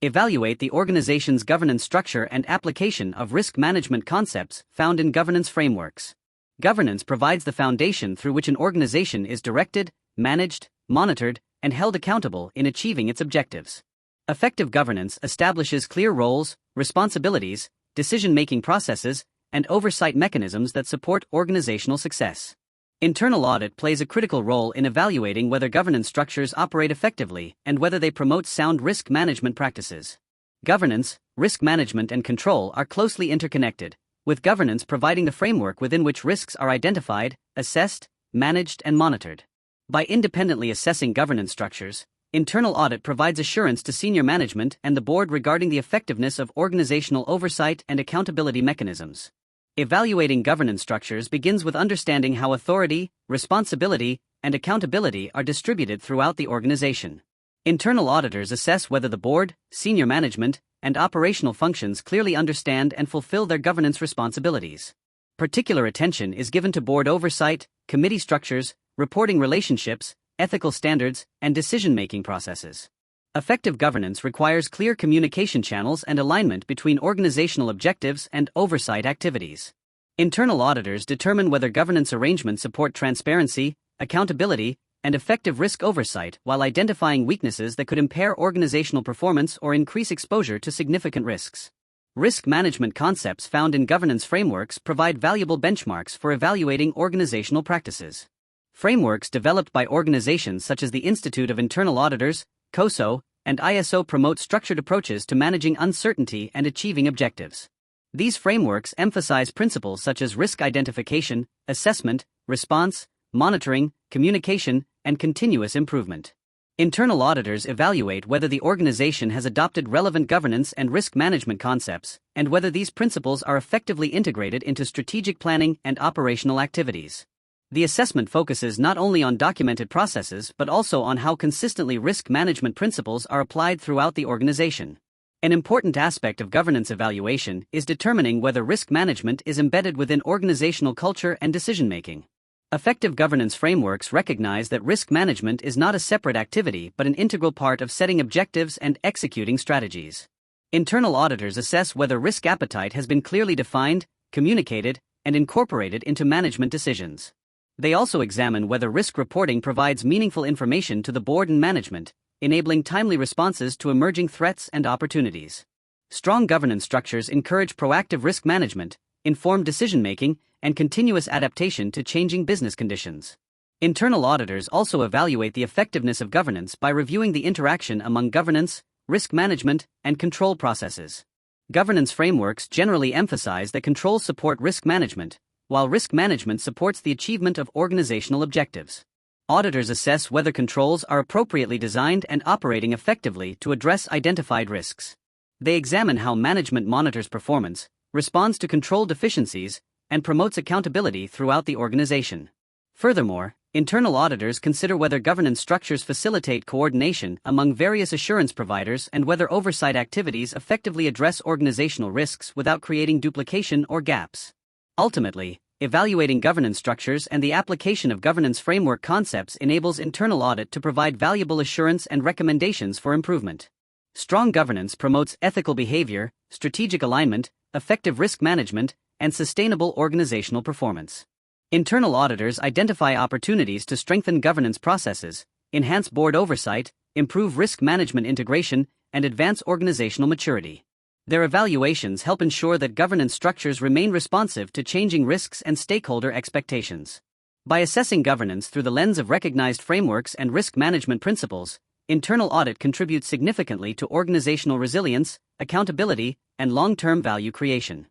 Evaluate the organization's governance structure and application of risk management concepts found in governance frameworks. Governance provides the foundation through which an organization is directed, managed, monitored, and held accountable in achieving its objectives. Effective governance establishes clear roles, responsibilities, decision-making processes, and oversight mechanisms that support organizational success. Internal audit plays a critical role in evaluating whether governance structures operate effectively and whether they promote sound risk management practices. Governance, risk management, and control are closely interconnected, with governance providing the framework within which risks are identified, assessed, managed, and monitored. By independently assessing governance structures, internal audit provides assurance to senior management and the board regarding the effectiveness of organizational oversight and accountability mechanisms. Evaluating governance structures begins with understanding how authority, responsibility, and accountability are distributed throughout the organization. Internal auditors assess whether the board, senior management, and operational functions clearly understand and fulfill their governance responsibilities. Particular attention is given to board oversight, committee structures, reporting relationships, ethical standards, and decision-making processes. Effective governance requires clear communication channels and alignment between organizational objectives and oversight activities. Internal auditors determine whether governance arrangements support transparency, accountability, and effective risk oversight while identifying weaknesses that could impair organizational performance or increase exposure to significant risks. Risk management concepts found in governance frameworks provide valuable benchmarks for evaluating organizational practices. Frameworks developed by organizations such as the Institute of Internal Auditors, COSO, and ISO promote structured approaches to managing uncertainty and achieving objectives. These frameworks emphasize principles such as risk identification, assessment, response, monitoring, communication, and continuous improvement. Internal auditors evaluate whether the organization has adopted relevant governance and risk management concepts, and whether these principles are effectively integrated into strategic planning and operational activities. The assessment focuses not only on documented processes but also on how consistently risk management principles are applied throughout the organization. An important aspect of governance evaluation is determining whether risk management is embedded within organizational culture and decision-making. Effective governance frameworks recognize that risk management is not a separate activity but an integral part of setting objectives and executing strategies. Internal auditors assess whether risk appetite has been clearly defined, communicated, and incorporated into management decisions. They also examine whether risk reporting provides meaningful information to the board and management, enabling timely responses to emerging threats and opportunities. Strong governance structures encourage proactive risk management, informed decision-making, and continuous adaptation to changing business conditions. Internal auditors also evaluate the effectiveness of governance by reviewing the interaction among governance, risk management, and control processes. Governance frameworks generally emphasize that controls support risk management, while risk management supports the achievement of organizational objectives. Auditors assess whether controls are appropriately designed and operating effectively to address identified risks. They examine how management monitors performance, responds to control deficiencies, and promotes accountability throughout the organization. Furthermore, internal auditors consider whether governance structures facilitate coordination among various assurance providers and whether oversight activities effectively address organizational risks without creating duplication or gaps. Ultimately, evaluating governance structures and the application of governance framework concepts enables internal audit to provide valuable assurance and recommendations for improvement. Strong governance promotes ethical behavior, strategic alignment, effective risk management, and sustainable organizational performance. Internal auditors identify opportunities to strengthen governance processes, enhance board oversight, improve risk management integration, and advance organizational maturity. Their evaluations help ensure that governance structures remain responsive to changing risks and stakeholder expectations. By assessing governance through the lens of recognized frameworks and risk management principles, internal audit contributes significantly to organizational resilience, accountability, and long-term value creation.